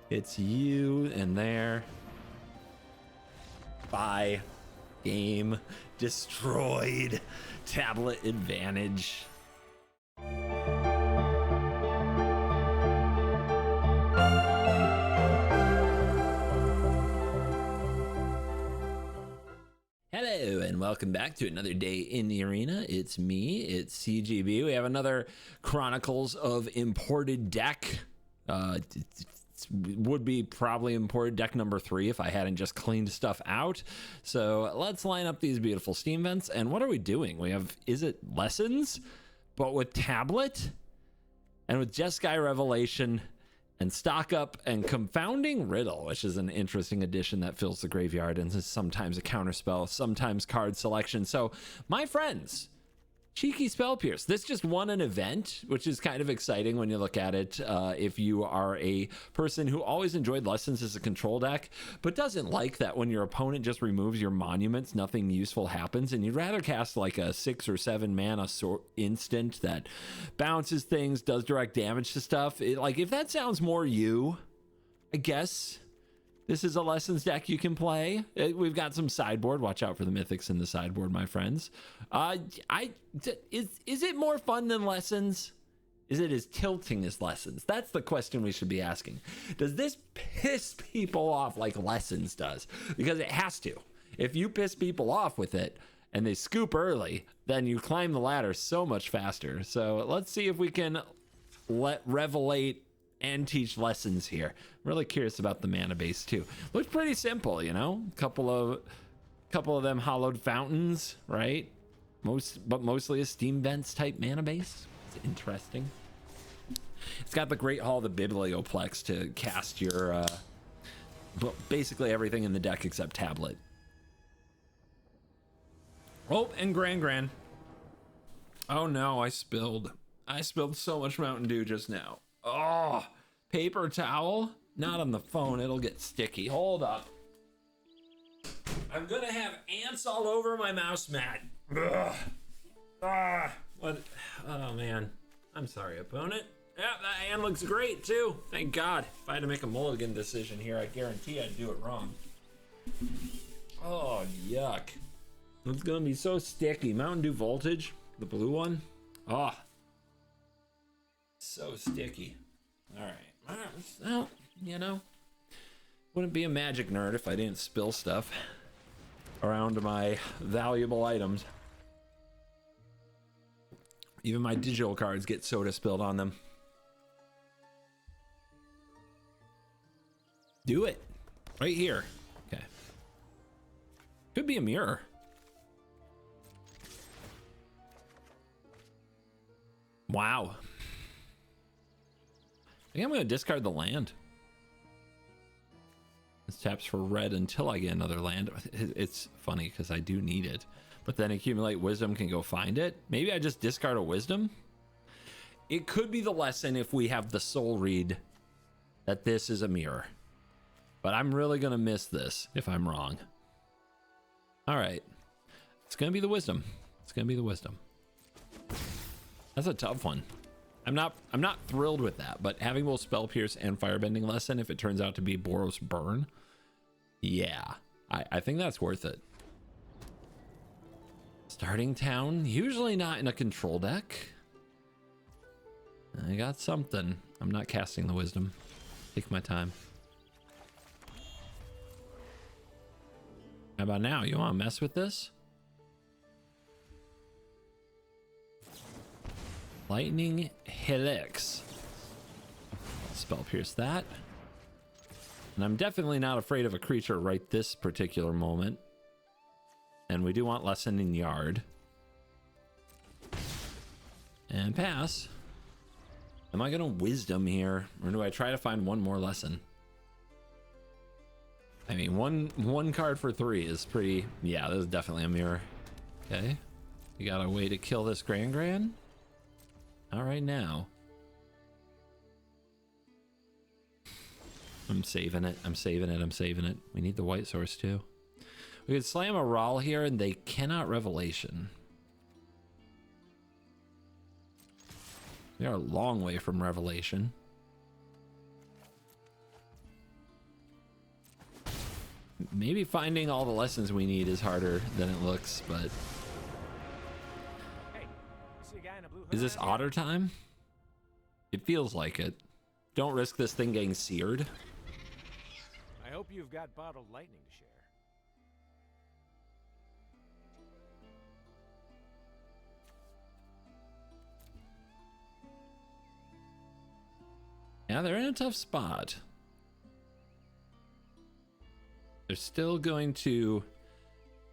It's you in there. Bye. Game destroyed. Tablet advantage. Hello and welcome back to another day in the arena. It's me, it's CGB. We have another Chronicles of Imported deck. Would be probably imported deck number 3 if I hadn't just cleaned stuff out. So let's line up these beautiful Steam vents. And what are we doing? We have, is it Lessons, but with tablet and with Jeskai Revelation and Stock Up and Confounding Riddle, which is an interesting addition that fills the graveyard and is sometimes a counterspell, sometimes card selection. So my friends, cheeky Spell Pierce. This just won an event, which is kind of exciting when you look at it. If you are a person who always enjoyed Lessons as a control deck, but doesn't like that when your opponent just removes your monuments, nothing useful happens, and you'd rather cast like a 6 or 7 mana instant that bounces things, does direct damage to stuff. Like, if that sounds more you, I guess this is a Lessons deck you can play. We've got some sideboard. Watch out for the mythics in the sideboard, my friends. Is it more fun than Lessons? Is it as tilting as Lessons? That's the question we should be asking. Does this piss people off like Lessons does? Because it has to. If you piss people off with it and they scoop early, then you climb the ladder so much faster. So let's see if we can revelate and teach Lessons here. I'm really curious about the mana base too. Looks pretty simple, you know. Couple of them hollowed fountains, right? But mostly a Steam Vents type mana base. It's interesting. It's got the Great Hall of the Biblioplex to cast your basically everything in the deck except tablet. Oh, and Gran. Oh no, I spilled so much Mountain Dew just now. Oh, paper towel? Not on the phone, it'll get sticky. Hold up. I'm gonna have ants all over my mouse mat. Ugh. Ah, what? Oh man. I'm sorry, opponent. Yeah, that hand looks great too. Thank God. If I had to make a mulligan decision here, I guarantee I'd do it wrong. Oh, yuck. It's gonna be so sticky. Mountain Dew Voltage, the blue one. Oh. So sticky. All right. Well, you know, wouldn't be a Magic nerd if I didn't spill stuff around my valuable items. Even my digital cards get soda spilled on them. Do it right here. Okay. Could be a mirror. Wow. I think I'm going to discard the land. This taps for red until I get another land. It's funny because I do need it. But then accumulate wisdom can go find it. Maybe I just discard a wisdom. It could be the lesson if we have the soul read that this is a mirror. But I'm really going to miss this if I'm wrong. All right. It's going to be the wisdom. It's going to be the wisdom. That's a tough one. I'm not thrilled with that, but having both Spell Pierce and Firebending Lesson, if it turns out to be Boros Burn, yeah, I think that's worth it. Starting town, usually not in a control deck. I got something. I'm not casting the wisdom. Take my time. How about now? You want to mess with this? Lightning Helix. Spell Pierce that. And I'm definitely not afraid of a creature right this particular moment. And we do want Lesson in Yard. And pass. Am I going to Wisdom here? Or do I try to find one more Lesson? I mean, one card for 3 is pretty... Yeah, this is definitely a mirror. Okay. You got a way to kill this Gran? All right now. I'm saving it. We need the white source too. We could slam a Rawl here and they cannot Revelation. We are a long way from Revelation. Maybe finding all the lessons we need is harder than it looks, but... Hey, see a guy in a blue hood Is this around here? otter time? It feels like it. Don't risk this thing getting seared. I hope you've got bottled lightning to share. Yeah, they're in a tough spot. They're still going to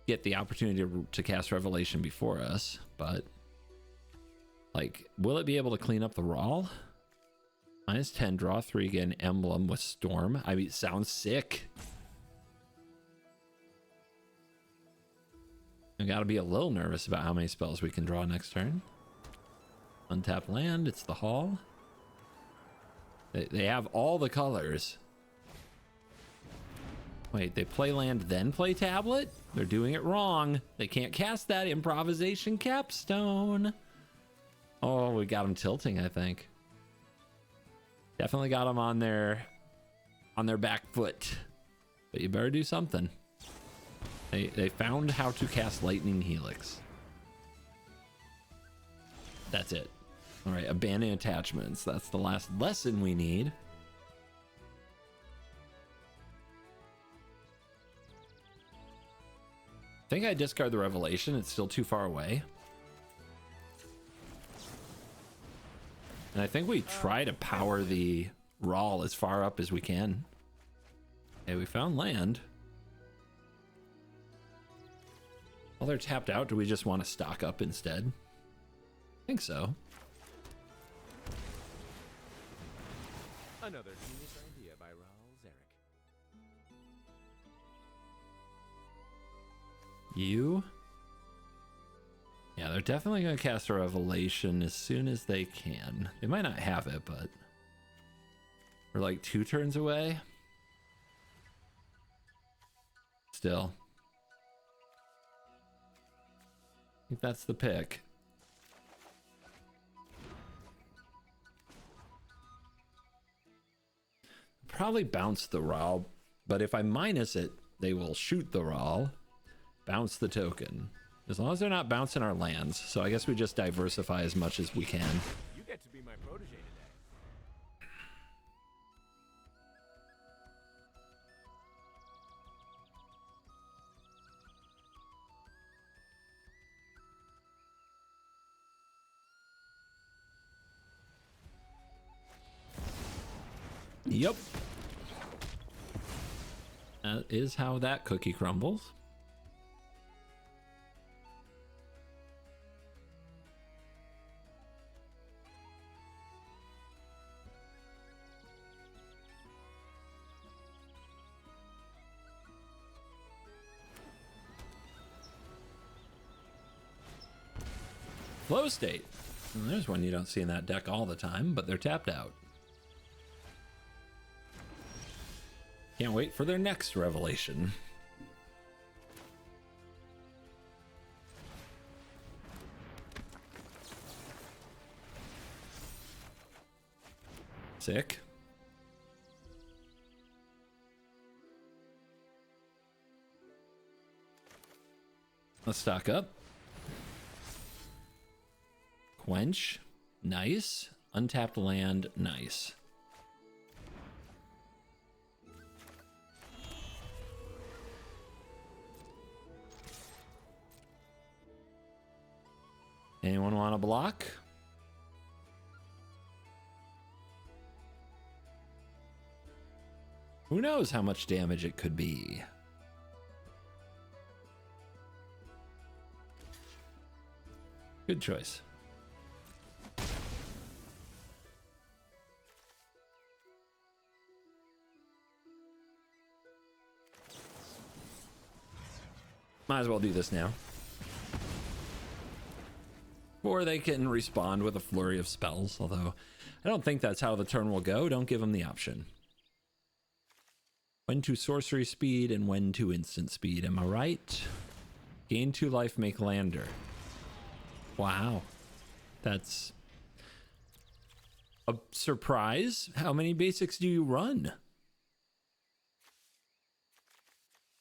get the opportunity to cast Revelation before us, but like, will it be able to clean up the Rawl? -10, draw 3 again, emblem with Storm. I mean, it sounds sick. I gotta be a little nervous about how many spells we can draw next turn. Untap land, it's the Hall. They have all the colors. Wait, they play land then play tablet? They're doing it wrong. They can't cast that improvisation capstone. Oh, we got them tilting, I think. Definitely got them on their back foot. But you better do something. They found how to cast Lightning Helix. That's it. All right, abandon attachments. That's the last lesson we need. I think I discard the Revelation. It's still too far away. And I think we try to power the Rawl as far up as we can. Okay, we found land. While they're tapped out, do we just want to stock up instead? I think so. Another genius idea by Raoul Zarek. You? Yeah, they're definitely going to cast a Revelation as soon as they can. They might not have it, but we're like 2 turns away. Still. I think that's the pick. Probably bounce the Rawl, but if I minus it, they will shoot the Rawl, bounce the token. As long as they're not bouncing our lands, so I guess we just diversify as much as we can. You get to be my protege today. Yep. That is how that cookie crumbles. Flow state. Well, there's one you don't see in that deck all the time, but they're tapped out. Can't wait for their next Revelation. Sick. Let's stock up. Quench. Nice. Untapped land. Nice. Anyone want to block? Who knows how much damage it could be? Good choice. Might as well do this now. Or they can respond with a flurry of spells, although I don't think that's how the turn will go. Don't give them the option. When to sorcery speed and when to instant speed, am I right? Gain 2 life, make lander. Wow. That's a surprise. How many basics do you run?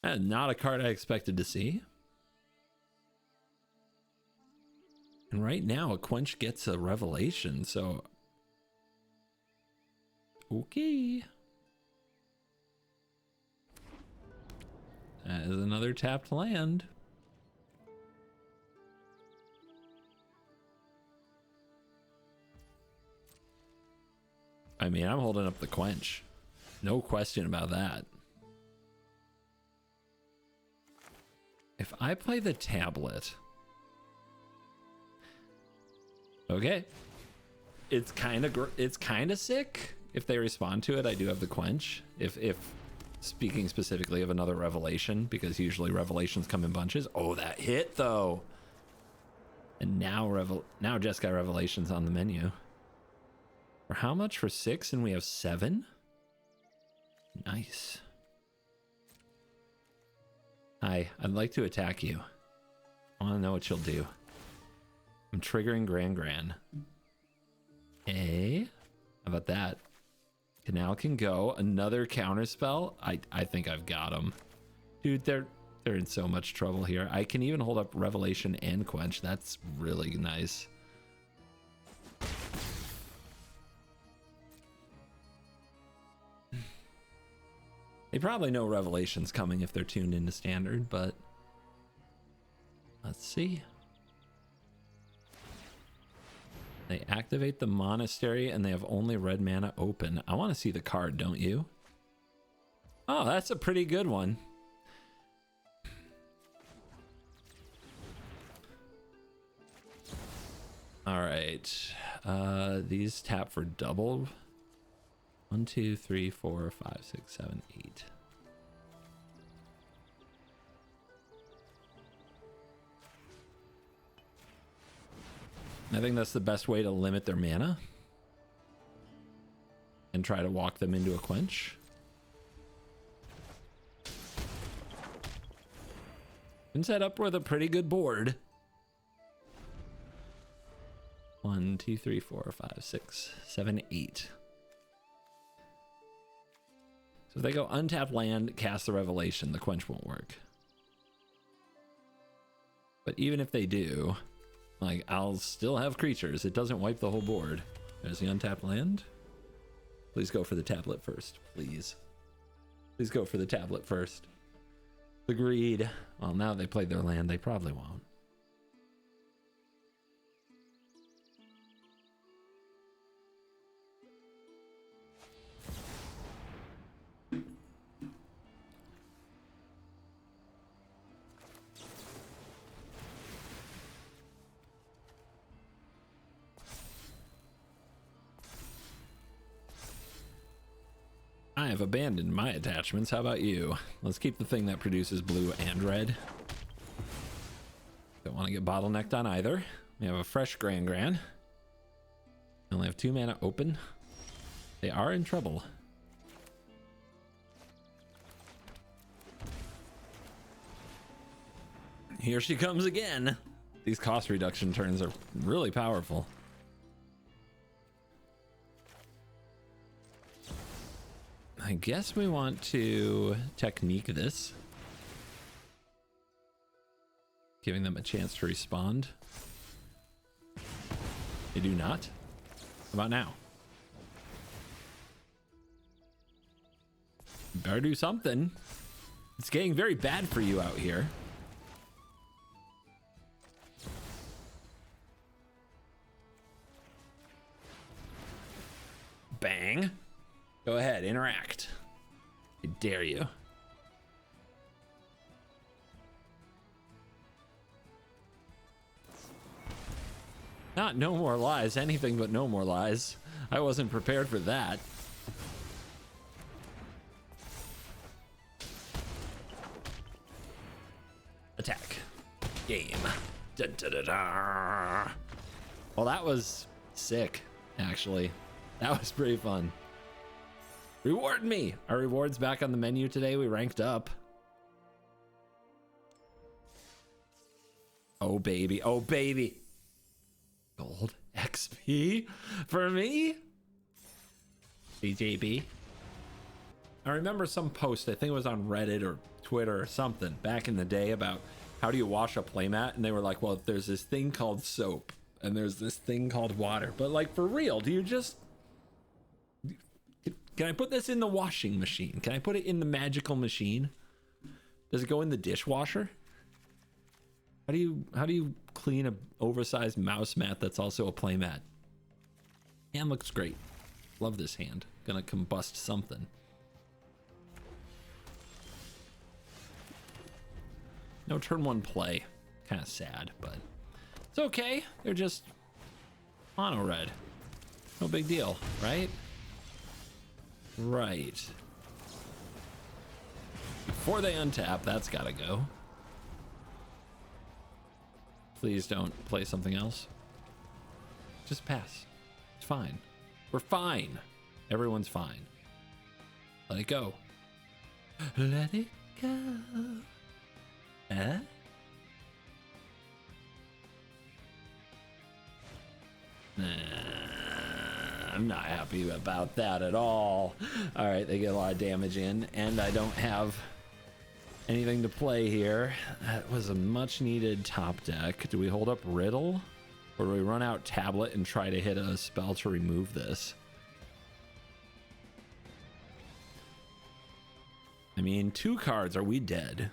Not a card I expected to see. And right now, a Quench gets a Revelation, so... Okay. That is another tapped land. I mean, I'm holding up the Quench. No question about that. If I play the tablet... Okay. It's kind of sick. If they respond to it, I do have the Quench. If speaking specifically of another Revelation, because usually Revelations come in bunches. Oh, that hit though. And now Jeskai Revelation's on the menu. For how much? For 6, and we have 7? Nice. Hi, I'd like to attack you. I want to know what you'll do. I'm triggering Gran. Hey, how about that? Canal can go. Another counter spell. I think I've got them. Dude, they're in so much trouble here. I can even hold up Revelation and Quench. That's really nice. They probably know Revelation's coming if they're tuned into Standard, but let's see. They activate the Monastery and they have only red mana open. I want to see the card, don't you? Oh, that's a pretty good one. All right. These tap for double. 1, 2, 3, 4, 5, 6, 7, 8. I think that's the best way to limit their mana and try to walk them into a Quench. Been set up with a pretty good board. 1, 2, 3, 4, 5, 6, 7, 8. So if they go untap land, cast the Revelation, the Quench won't work. But even if they do, like, I'll still have creatures. It doesn't wipe the whole board. There's the untapped land. Please go for the tablet first, please. Please go for the tablet first. Agreed. Well, now they played their land, they probably won't. I have abandoned my attachments. How about you? Let's keep the thing that produces blue and red. Don't want to get bottlenecked on either. We have a fresh Gran. We only have 2 mana open. They are in trouble. Here she comes again. These cost reduction turns are really powerful. I guess we want to technique this, giving them a chance to respond. They do not. How about now? Better do something. It's getting very bad for you out here. Bang. Go ahead, interact. I dare you. Not no more lies, anything but no more lies. I wasn't prepared for that. Attack. Game. Da, da, da, da. Well, that was sick, actually. That was pretty fun. Reward me! Our reward's back on the menu today. We ranked up. Oh, baby. Oh, baby. Gold XP for me? CJB. I remember some post, I think it was on Reddit or Twitter or something back in the day, about how do you wash a playmat, and they were like, well, there's this thing called soap and there's this thing called water, but like, for real, do you just, can I put this in the washing machine? Can I put it in the magical machine? Does it go in the dishwasher? How do you clean a oversized mouse mat that's also a playmat? Hand looks great. Love this hand. Gonna combust something. No turn one play. Kind of sad, but it's okay. They're just mono red. No big deal, right? Right. Before they untap, that's gotta go. Please don't play something else. Just pass. It's fine. We're fine. Everyone's fine. Let it go. Let it go. Huh? I'm not happy about that at all. All right, they get a lot of damage in, and I don't have anything to play here. That was a much needed top deck. Do we hold up Riddle, or do we run out Tablet and try to hit a spell to remove this? I mean, 2 cards. Are we dead?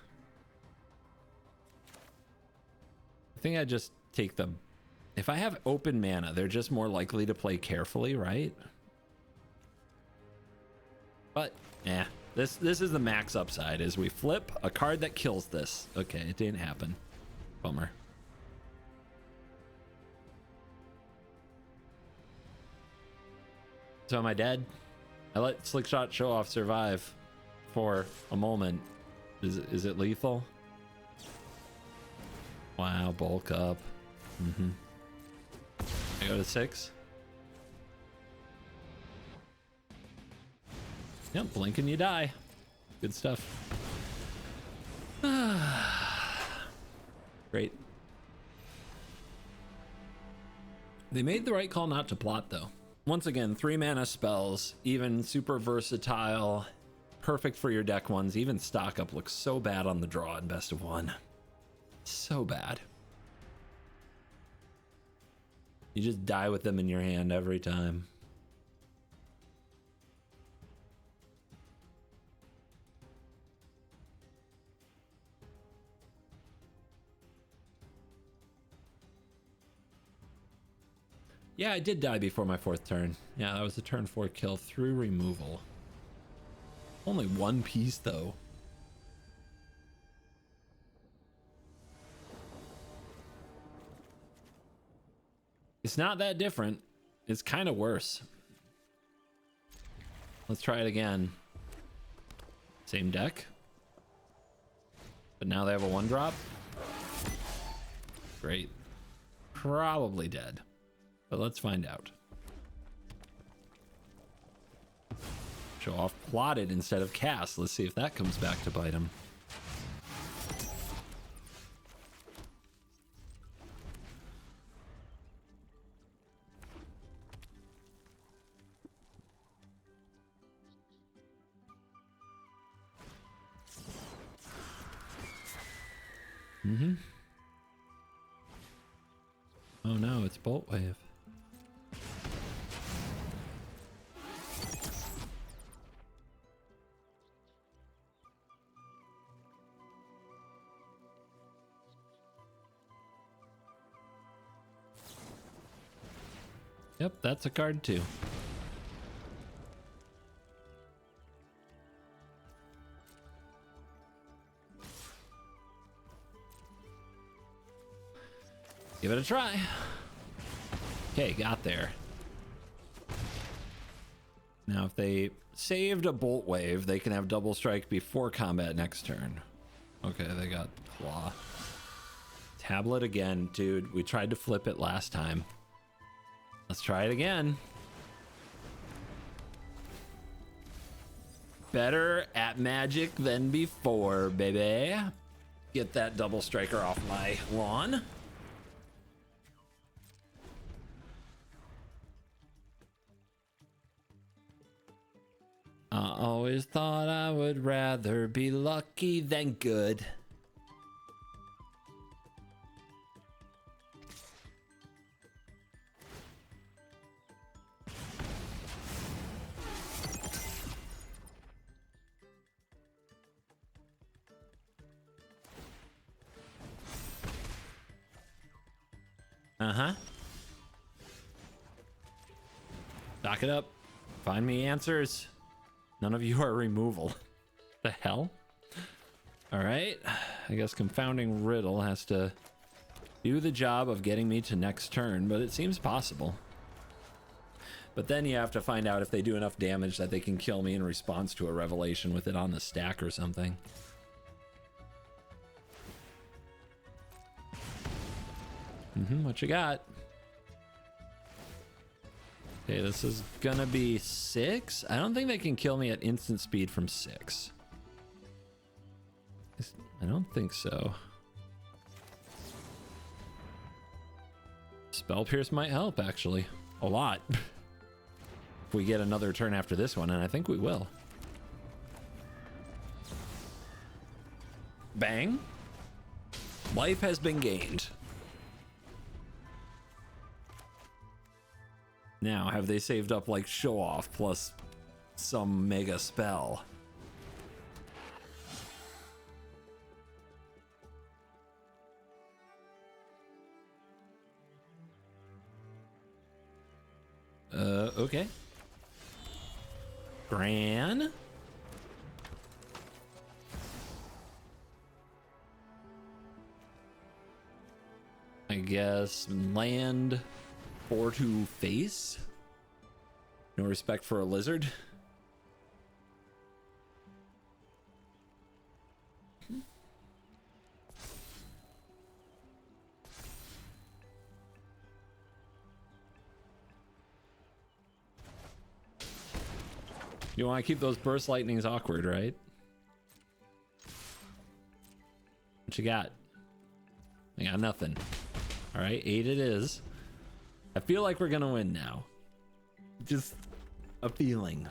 I think I just take the... If I have open mana, they're just more likely to play carefully, right? But, yeah. This is the max upside, is we flip a card that kills this. Okay, it didn't happen. Bummer. So am I dead? I let Slickshot Show Off survive for a moment. Is it lethal? Wow, bulk up. I go to 6. Yep, blink and you die. Good stuff. Great. They made the right call not to plot, though. Once again, 3 mana spells, even super versatile, perfect for your deck ones. Even stock up looks so bad on the draw in best of 1. So bad. You just die with them in your hand every time. Yeah, I did die before my 4th turn. Yeah, that was a turn 4 kill through removal. Only 1 piece, though. It's not that different. It's kind of worse. Let's try it again. Same deck. But now they have a 1-drop. Great. Probably dead. But let's find out. Show Off plotted instead of cast. Let's see if that comes back to bite him. Oh no, it's Bolt Wave. Yep, that's a card too. Give it a try. Okay, got there. Now, if they saved a Bolt Wave, they can have double strike before combat next turn. Okay, they got Claw. Tablet again. Dude, we tried to flip it last time. Let's try it again. Better at Magic than before, baby. Get that double striker off my lawn. I always thought I would rather be lucky than good. Uh-huh. Back it up. Find me answers. None of you are removal. The hell? All right. I guess Confounding Riddle has to do the job of getting me to next turn, but it seems possible. But then you have to find out if they do enough damage that they can kill me in response to a revelation with it on the stack or something. What you got? Okay, this is gonna be 6. I don't think they can kill me at instant speed from 6. I don't think so. Spell Pierce might help, actually. A lot. If we get another turn after this one, and I think we will. Bang. Life has been gained. Now, have they saved up like Show Off plus some mega spell? Okay. Gran? I guess land 4-2 face. No respect for a lizard. You want to keep those burst lightnings awkward, right? What you got? I got nothing. All right, 8 it is. I feel like we're gonna win now. Just a feeling.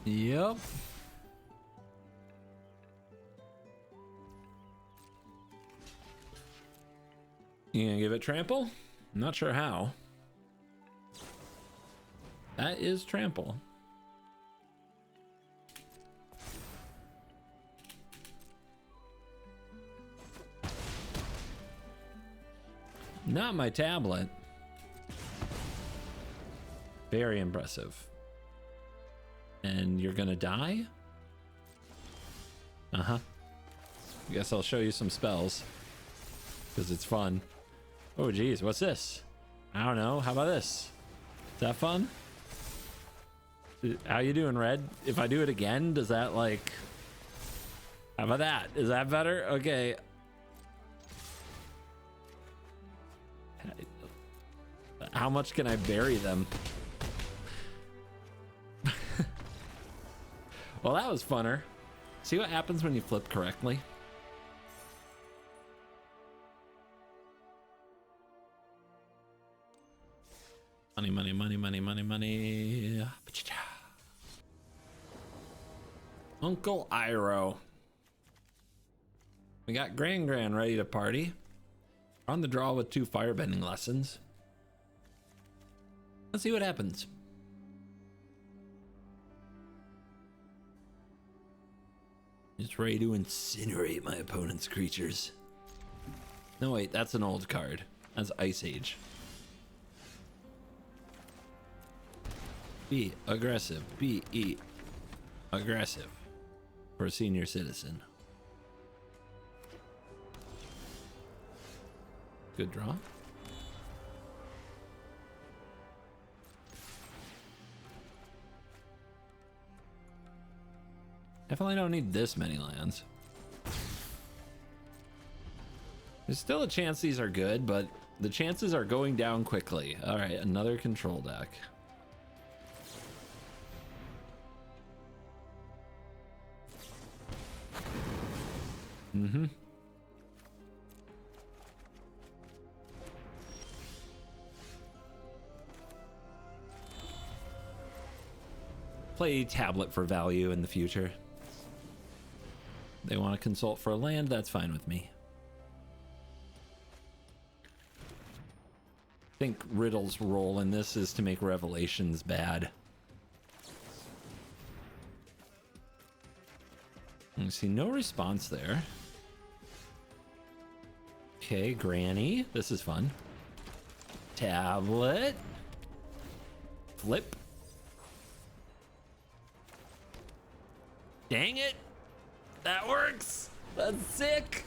Yep. You gonna give it trample? I'm not sure how. That is trample. Not my tablet. Very impressive. And you're gonna die? Uh-huh. I guess I'll show you some spells. Because it's fun. Oh geez, what's this? I don't know. How about this? Is that fun? How you doing, Red? If I do it again, does that like... How about that? Is that better? Okay. How much can I bury them? Well, that was funner. See what happens when you flip correctly? Money, money, money, money, money, money. Uncle Iroh. We got Gran ready to party. On the draw with 2 firebending lessons. Let's see what happens. Just ready to incinerate my opponent's creatures. No, wait, that's an old card. That's Ice Age. Be aggressive. Be aggressive for a senior citizen. Good draw. Definitely don't need this many lands. There's still a chance these are good, but The chances are going down quickly. All right, another control deck. Play tablet for value in the future. They want to consult for a land, that's fine with me. I think Riddle's role in this is to make Revelations bad. I see no response there. Okay, Granny. This is fun. Tablet. Flip. Dang it. That works. That's sick.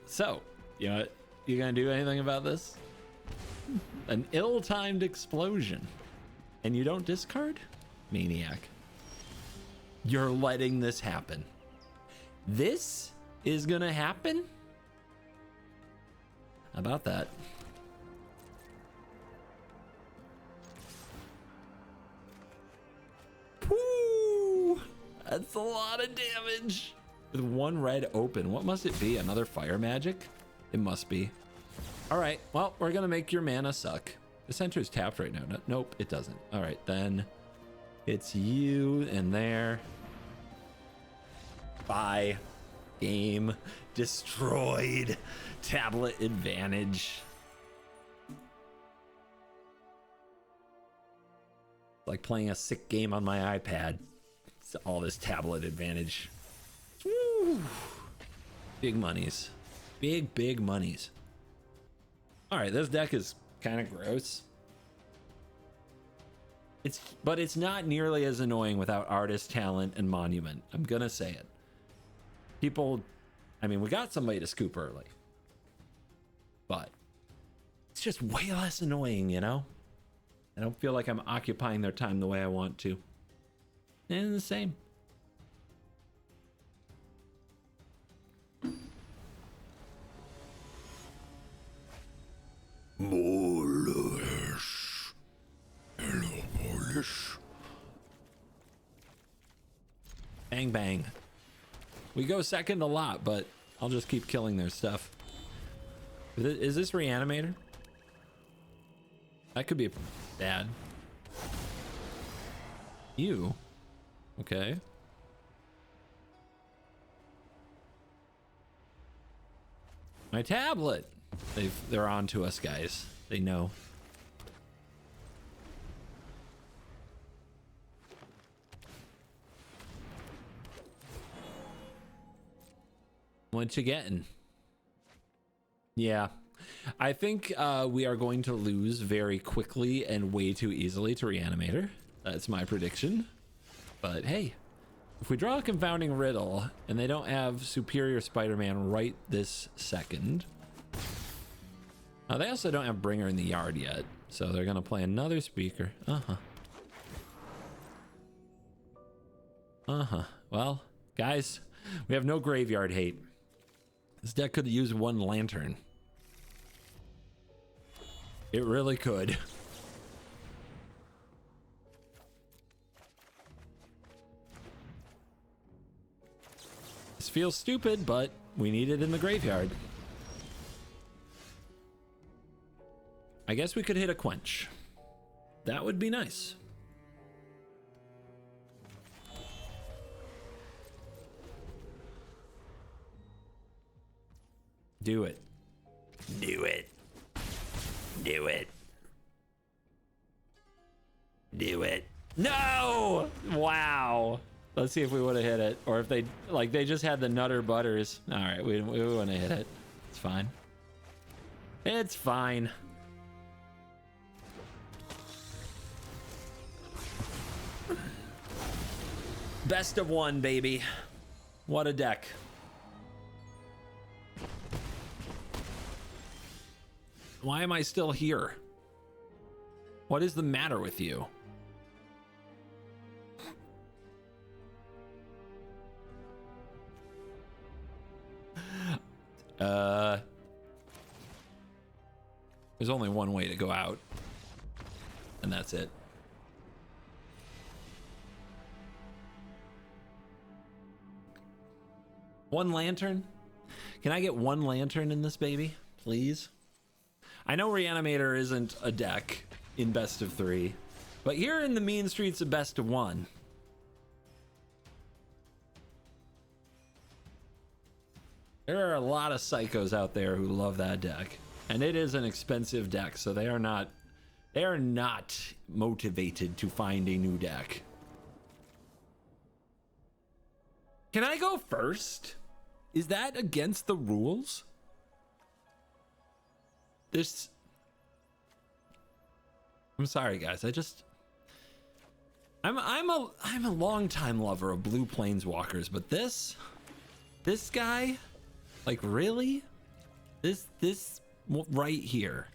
So, you know what? You gonna do anything about this? An ill-timed explosion. And you don't discard? Maniac. You're letting this happen. This is gonna happen? How about that? Woo! That's a lot of damage. With one red open, what must it be? Another fire magic? It must be. All right, well, we're gonna make your mana suck. The center is tapped right now. No, nope, it doesn't. All right, then it's you and there. Bye. Game destroyed. Tablet advantage. Like playing a sick game on my iPad. It's all this tablet advantage. Woo. Big monies. Big monies. All right, this deck is kind of gross. But it's not nearly as annoying without Artist, Talent, and Monument. I'm gonna say it. People, I mean, we got somebody to scoop early, but it's just way less annoying, you know? I don't feel like I'm occupying their time the way I want to. And the same. Polish. Hello, Polish. Bang, bang. We go second a lot, but I'll just keep killing their stuff. Is this Reanimator? That could be bad. You? Okay. My tablet! They're on to us, guys. They know. What you getting? Yeah, I think we are going to lose very quickly and way too easily to Reanimator. That's my prediction. But hey, if we draw a Confounding Riddle and they don't have Superior Spider-Man right this second. Now they also don't have Bringer in the yard yet, so they're gonna play another Speaker. Well, guys, we have no graveyard hate. This deck could use one Lantern. It really could. This feels stupid, but we need it in the graveyard. I guess we could hit a Quench. That would be nice. Do it. Do it. Do it. Do it. No! Wow. Let's see if we would have hit it. Or if they, like, they just had the Nutter Butters. All right, we wouldn't have hit it. It's fine. It's fine. Best of one, baby. What a deck. Why am I still here? What is the matter with you? There's only one way to go out, and that's it. One lantern? Can I get one lantern in this baby, please? I know Reanimator isn't a deck in best of 3, but here in the mean streets of best of 1. There are a lot of psychos out there who love that deck, and it is an expensive deck, so they are not motivated to find a new deck. Can I go first? Is that against the rules? I'm sorry, guys. I'm a longtime lover of blue planeswalkers, but this guy, like, really? This right here.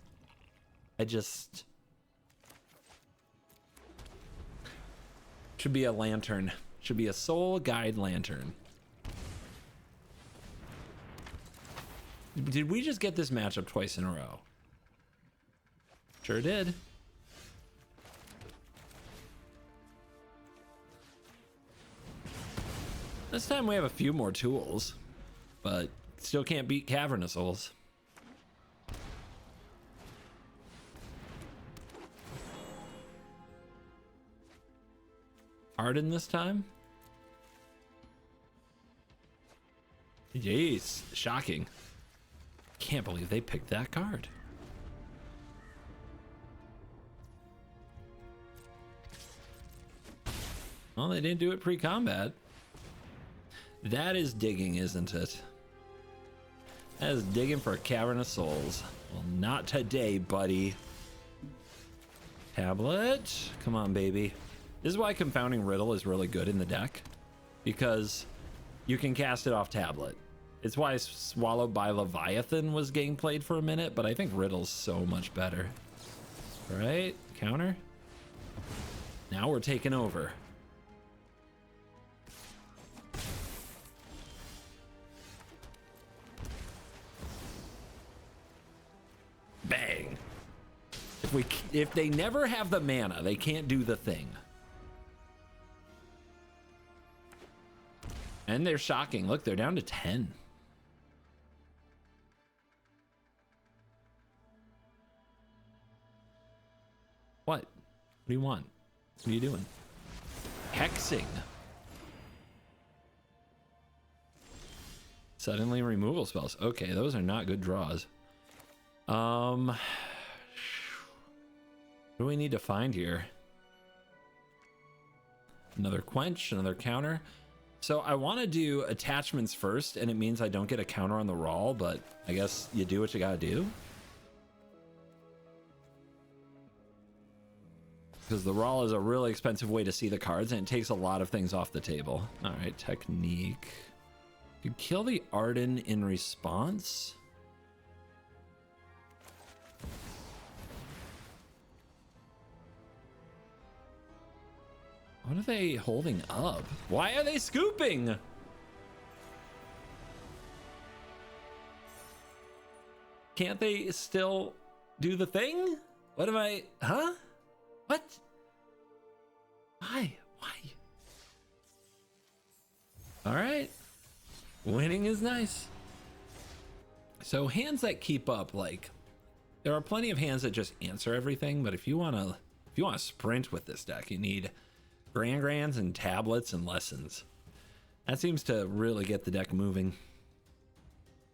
Should be a lantern. Should be a soul guide lantern. Did we just get this matchup twice in a row? Sure did. This time we have a few more tools, but still can't beat Cavernous Souls. Arden this time? Jeez, shocking. Can't believe they picked that card. Well, they didn't do it pre-combat. That is digging, isn't it? That is digging for Cavernous Souls. Well, not today, buddy. Tablet. Come on, baby. This is why Confounding Riddle is really good in the deck, because you can cast it off tablet. It's why Swallowed by Leviathan was getting played for a minute, but I think Riddle's so much better. All right, counter. Now we're taking over. Bang. If they never have the mana, they can't do the thing. And they're shocking. Look, they're down to 10. What? What do you want? What are you doing? Hexing. Suddenly removal spells. Okay, those are not good draws. What do we need to find here? Another quench, another counter. So I want to do attachments first, and it means I don't get a counter on the Rawl, but I guess you do what you gotta do. Because the Rawl is a really expensive way to see the cards, and it takes a lot of things off the table. All right, technique. You kill the Arden in response. What are they holding up? Why are they scooping? Can't they still do the thing? What am I? Huh? What? Why? All right. Winning is nice. So hands that keep up, like, there are plenty of hands that just answer everything, but if you want to sprint with this deck, you need Grands and tablets and lessons. That seems to really get the deck moving.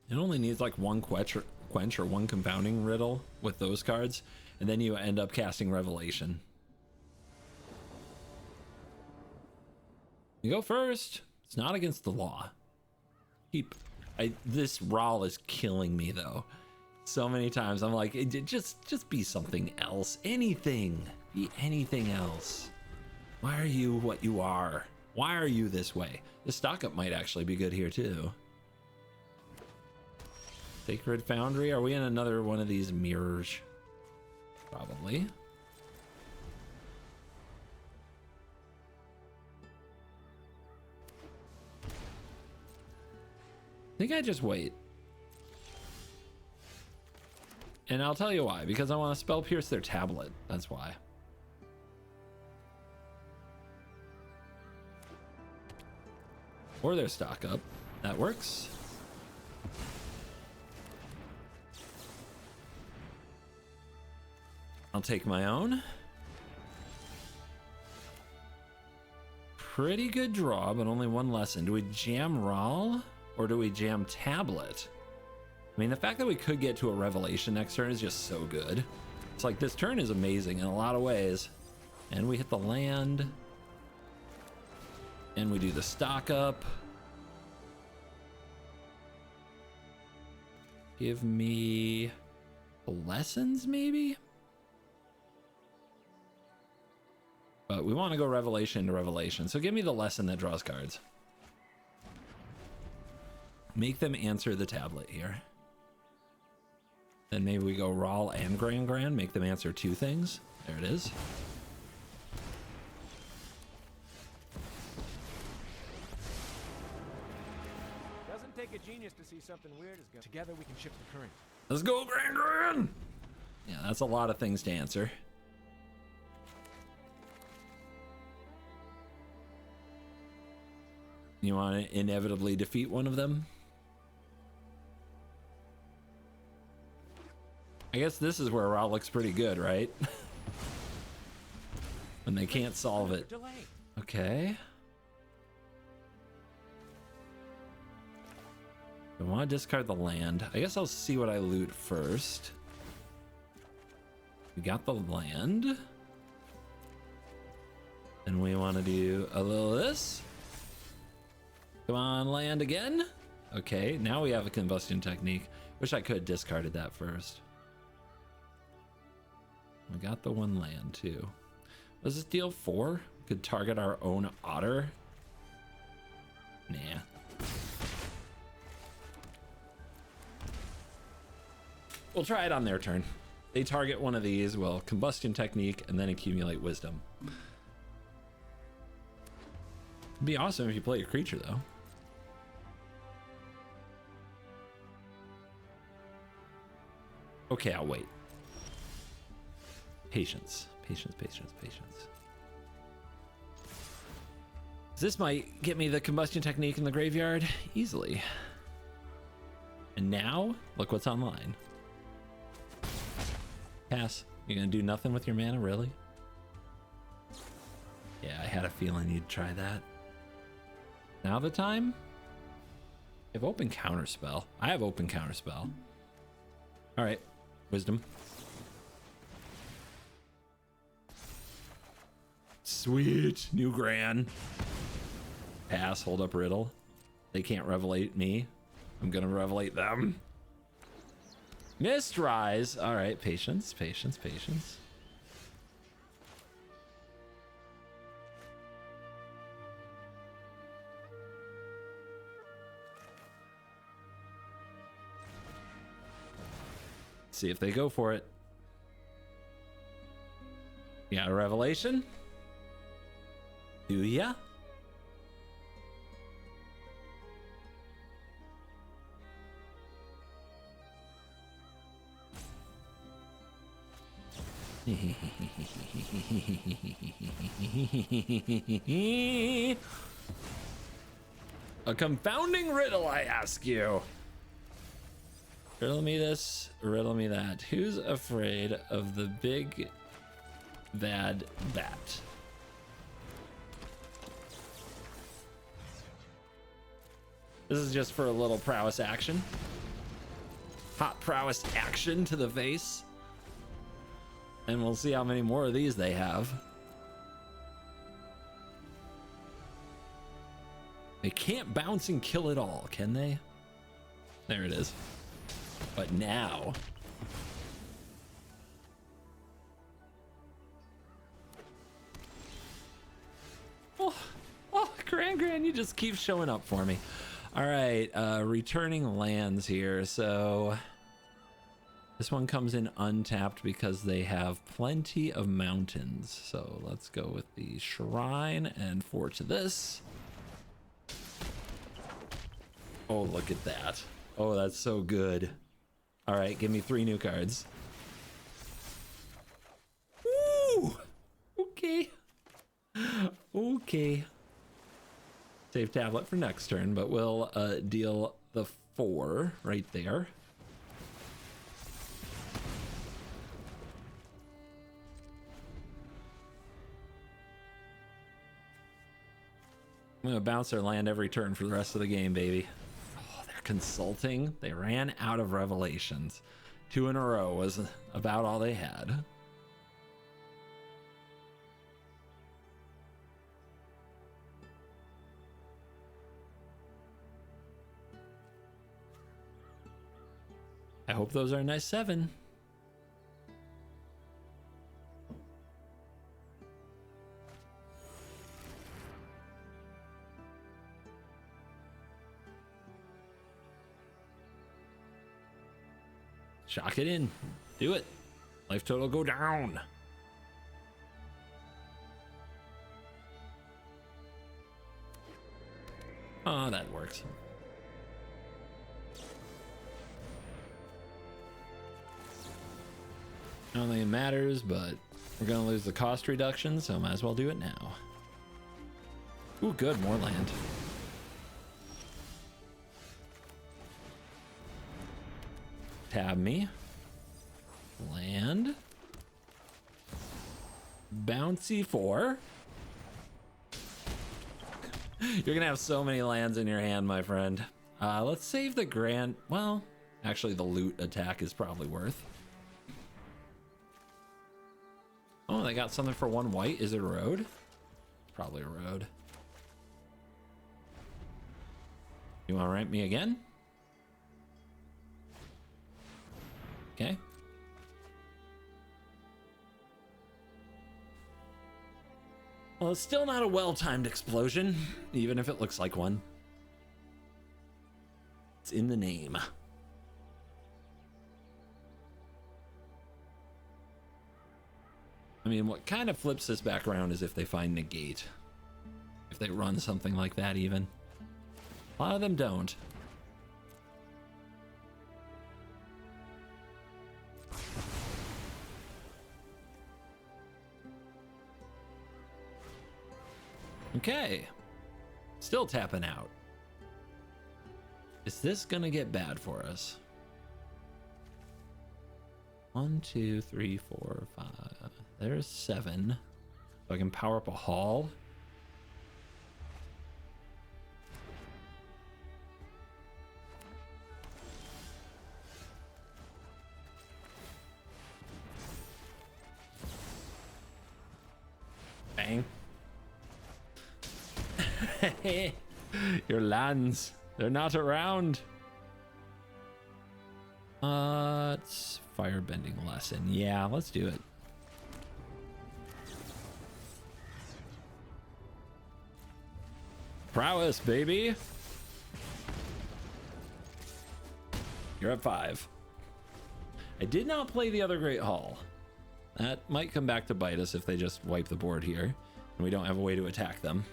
It only needs like one quench or one confounding riddle with those cards, and then you end up casting Revelation. You go first. It's not against the law. This Rawl is killing me though. So many times I'm like, just be something else. Anything. Be anything else. Why are you what you are? Why are you this way? The stock up might actually be good here too. Sacred Foundry. Are we in another one of these mirrors? Probably. I think I just wait. And I'll tell you why, because I want to spell pierce their tablet. That's why. Or their stock up. That works. I'll take my own. Pretty good draw, but only one lesson. Do we jam Rawl or do we jam tablet? I mean, the fact that we could get to a revelation next turn is just so good. It's like this turn is amazing in a lot of ways. And we hit the land. And we do the stock up. Give me lessons, maybe? But we want to go revelation to revelation. So give me the lesson that draws cards. Make them answer the tablet here. Then maybe we go Rawl and Grand. Make them answer two things. There it is. Doesn't take a genius to see something weird is going. Together we can shift the current. Let's go Grand. Yeah, that's a lot of things to answer. You want to inevitably defeat one of them? I guess this is where Raw looks pretty good, right? When they can't solve it. Okay. I want to discard the land. I guess I'll see what I loot first. We got the land. And we want to do a little of this. Come on, land again. Okay, now we have a combustion technique. Wish I could have discarded that first. We got the one land too. Was this deal 4? Could target our own otter? Nah. We'll try it on their turn. They target one of these, well, combustion technique, and then accumulate wisdom. It'd be awesome if you play a creature though. Okay, I'll wait. Patience. This might get me the combustion technique in the graveyard easily. And now, look what's online. Pass. You're gonna do nothing with your mana, really? Yeah, I had a feeling you'd try that. Now the time? I have open counterspell. I have open counterspell. All right, wisdom. Sweet, new Gran. Pass, hold up riddle. They can't revelate me. I'm gonna revelate them. Mist Rise. All right, patience. See if they go for it. You got a revelation? Do ya? A confounding riddle, I ask you. Riddle me this, riddle me that. Who's afraid of the big bad bat? This is just for a little prowess action. Hot prowess action to the face. And we'll see how many more of these they have. They can't bounce and kill it all, can they? There it is. But now... Oh, Gran, you just keep showing up for me. All right, returning lands here. So this one comes in untapped because they have plenty of mountains. So let's go with the shrine and forge this. Oh, look at that. Oh, that's so good. All right, give me 3 new cards. Ooh, okay. Okay. Save tablet for next turn, but we'll deal the 4 right there. I'm gonna bounce their land every turn for the rest of the game, baby. Oh, they're consulting. They ran out of revelations. 2 in a row was about all they had. I hope those are a nice 7. Shock it in. Do it. Life total go down. Oh, that works. I don't think it matters, but we're gonna lose the cost reduction, so might as well do it now. Ooh, good, more land. Tab me. Land. Bouncy 4. You're gonna have so many lands in your hand, my friend. Let's save the grand. Well, actually, the loot attack is probably worth. Oh, they got something for 1 white. Is it a road? Probably a road. You want to ramp me again? Okay. Well, it's still not a well-timed explosion, even if it looks like one. It's in the name. I mean, what kind of flips this back around is if they find negate. If they run something like that even. A lot of them don't. Okay. Still tapping out. Is this gonna get bad for us? 1, 2, 3, 4, 5. There's 7. So I can power up a hall. Bang. Your lands, they're not around. It's firebending lesson. Yeah, let's do it. Prowess, baby. You're at 5. I did not play the other Great Hall. That might come back to bite us if they just wipe the board here and we don't have a way to attack them.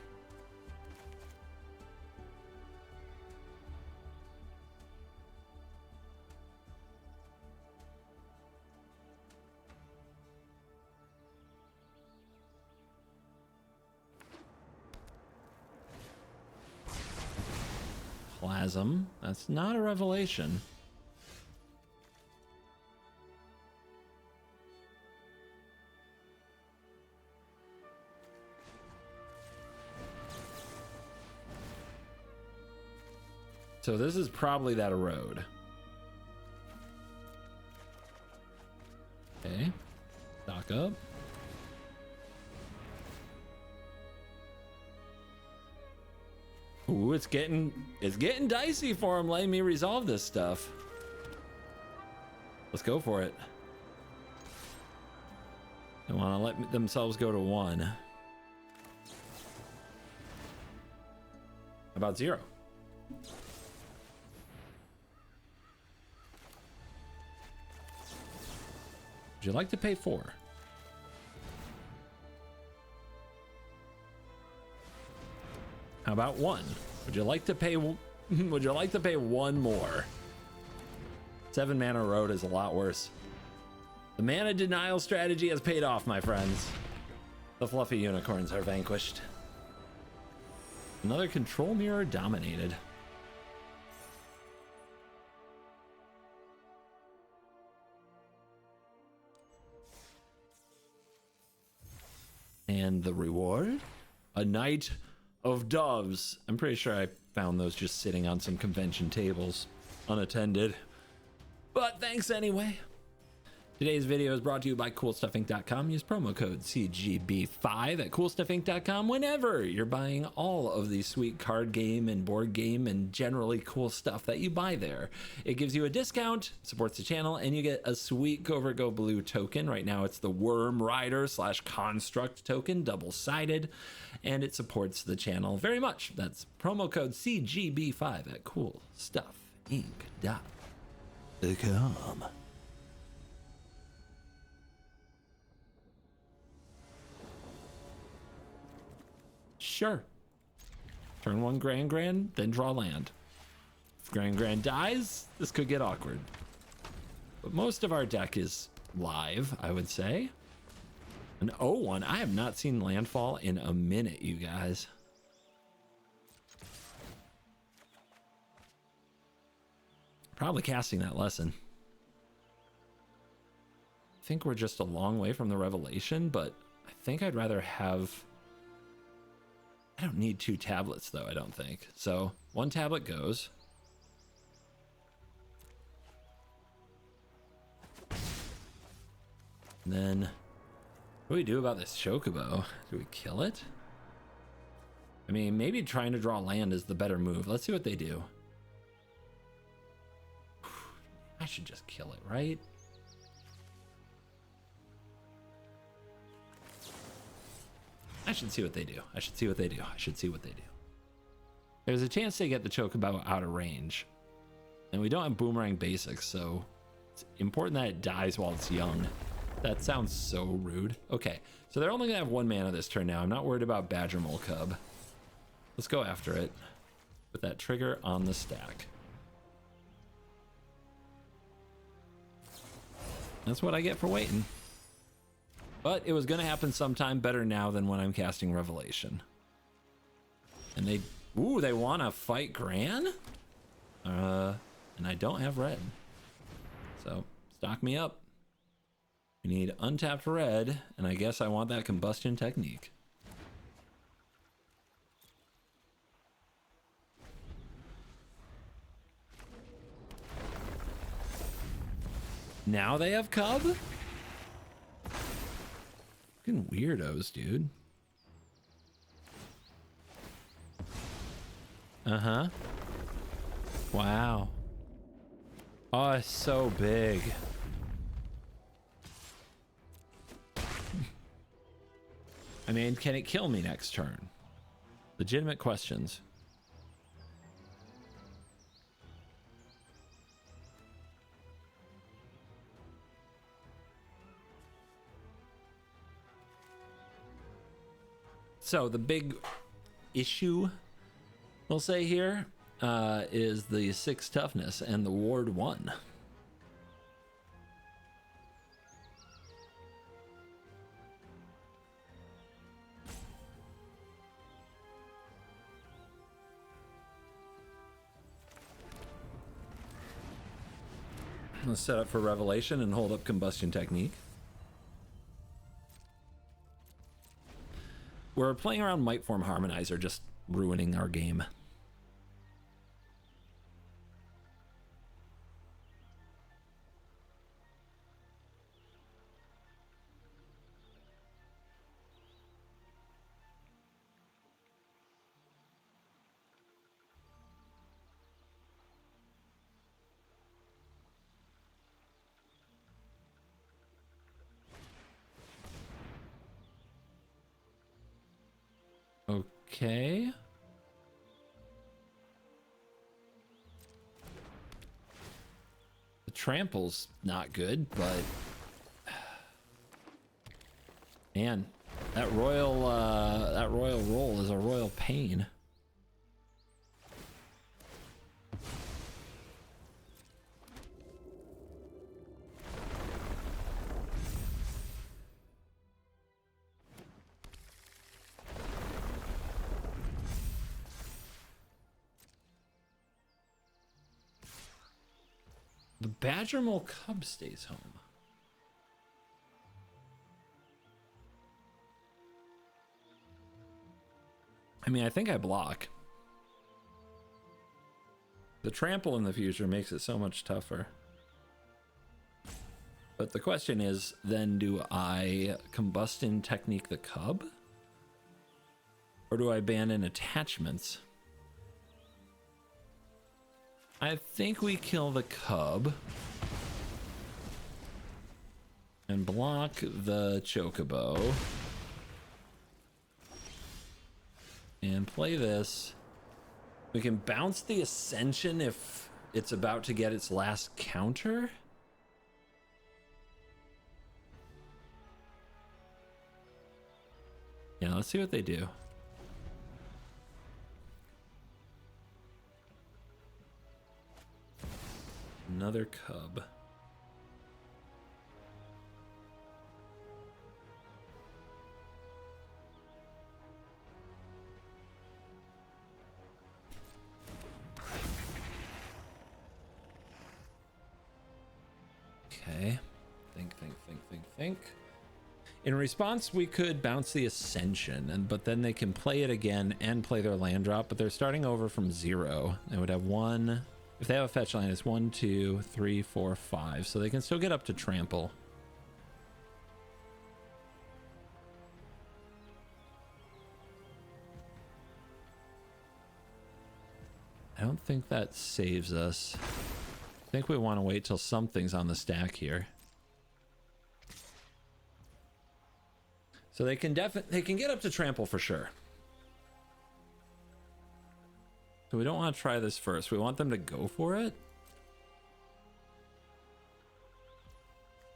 Plasm. That's not a revelation. So this is probably that erode. Okay. Stock up. Ooh, it's getting dicey for him letting me resolve this stuff. Let's go for it. They want to let themselves go to 1. How about 0? Would you like to pay 4? How about 1? Would you like to pay? Would you like to pay 1 more? 7 mana road is a lot worse. The mana denial strategy has paid off, my friends. The fluffy unicorns are vanquished. Another control mirror dominated. And the reward? A Knight of Doves. I'm pretty sure I found those just sitting on some convention tables, unattended. But thanks anyway. Today's video is brought to you by CoolStuffInc.com. Use promo code CGB5 at CoolStuffInc.com whenever you're buying all of the sweet card game and board game and generally cool stuff that you buy there. It gives you a discount, supports the channel, and you get a sweet CovertGoBlue token. Right now it's the Worm Rider / Construct token, double-sided, and it supports the channel very much. That's promo code CGB5 at CoolStuffInc.com. Sure. Turn 1 Grand, then draw land. If Grand dies, this could get awkward. But most of our deck is live, I would say. An 0-1. I have not seen landfall in a minute, you guys. Probably casting that lesson. I think we're just a long way from the revelation, but I think I'd rather have... I don't need 2 tablets though, I don't think. So 1 tablet goes. And then what do we do about this Chocobo? Do we kill it? I mean, maybe trying to draw land is the better move. Let's see what they do. I should just kill it, right? I should see what they do. I should see what they do. I should see what they do. There's a chance they get the Chocobo out of range. And we don't have Boomerang Basics, so it's important that it dies while it's young. That sounds so rude. Okay, so they're only gonna have 1 mana this turn now. I'm not worried about Badger Mole Cub. Let's go after it. Put that trigger on the stack. That's what I get for waiting. But it was going to happen sometime. Better now than when I'm casting Revelation. And they... Ooh, they want to fight Gran? And I don't have red. So, stock me up. We need untapped red, and I guess I want that combustion technique. Now they have Cub? Fucking weirdos, dude. Uh-huh. Wow. Oh, it's so big. I mean, can it kill me next turn? Legitimate questions. So the big issue, we'll say here, is the 6 toughness and the ward 1. Let's set up for Revelation and hold up Combustion Technique. We're playing around Might Form Harmonizer, just ruining our game. Okay. The trample's not good, but man, that royal roll is a royal pain. The Badger Mole Cub stays home. I mean, I think I block. The trample in the future makes it so much tougher. But the question is, then do I Combustion Technique the Cub? Or do I abandon attachments? I think we kill the Cub. And block the Chocobo. And play this. We can bounce the Ascension if it's about to get its last counter. Yeah, let's see what they do. Another Cub. Okay. Think. In response, we could bounce the Ascension, but then they can play it again and play their land drop, but they're starting over from 0. They would have 1. If they have a fetch line, it's 1, 2, 3, 4, 5. So they can still get up to trample. I don't think that saves us. I think we want to wait till something's on the stack here. So they can get up to trample for sure. So we don't want to try this first. We want them to go for it.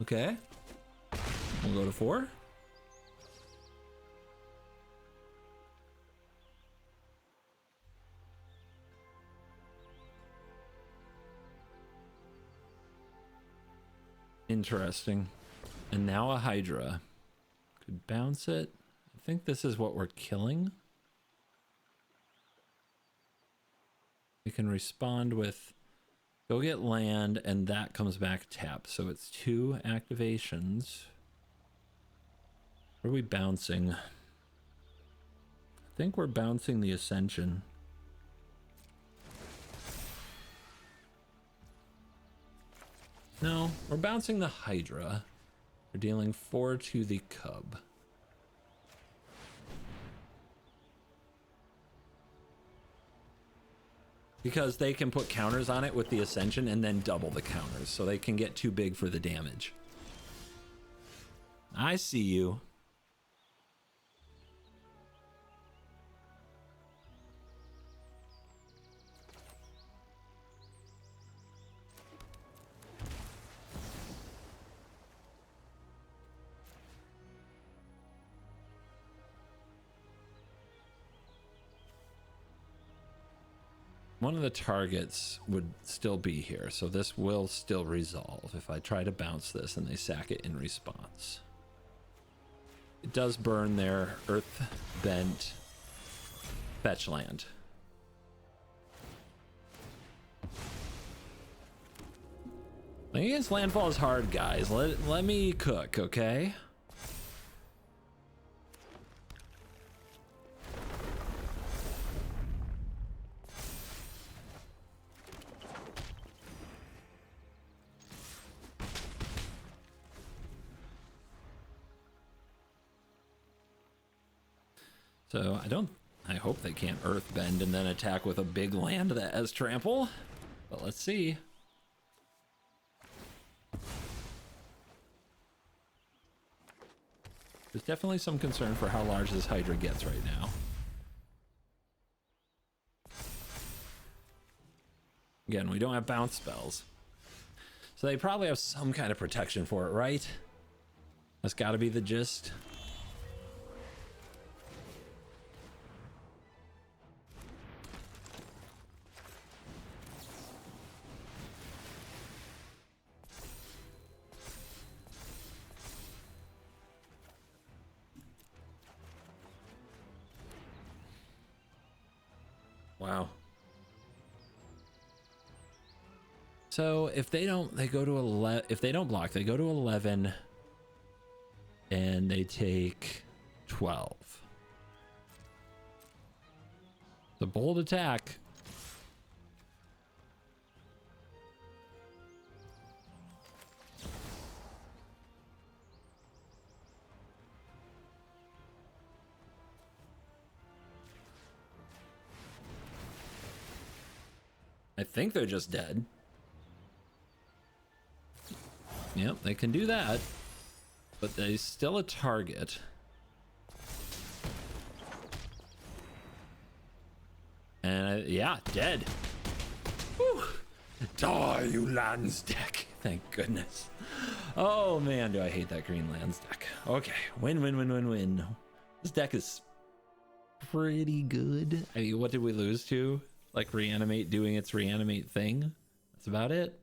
Okay. We'll go to 4. Interesting. And now a Hydra. Could bounce it. I think this is what we're killing. We can respond with go get land, and that comes back tapped. So it's 2 activations. What are we bouncing? I think we're bouncing the Ascension. No, we're bouncing the Hydra. We're dealing 4 to the Cub. Because they can put counters on it with the Ascension and then double the counters, so they can get too big for the damage. I see you. One of the targets would still be here, so this will still resolve if I try to bounce this and they sack it in response. It does burn their Earth Bent fetch land. Playing against landfall is hard, guys. Let me cook, okay? So I hope they can't Earthbend and then attack with a big land that has trample, but let's see. There's definitely some concern for how large this Hydra gets right now. Again, we don't have bounce spells, so they probably have some kind of protection for it, right? That's got to be the gist. Wow. So if they don't, they go to 11. If they don't block, they go to 11, and they take 12. The bold attack. I think they're just dead. Yep, they can do that, but they still a target. And yeah, dead. Whew. Die, you lands deck. Thank goodness. Oh man, do I hate that green lands deck. Okay, win, win, win, win, win. This deck is pretty good. I mean, what did we lose to? Like reanimate doing its reanimate thing. That's about it.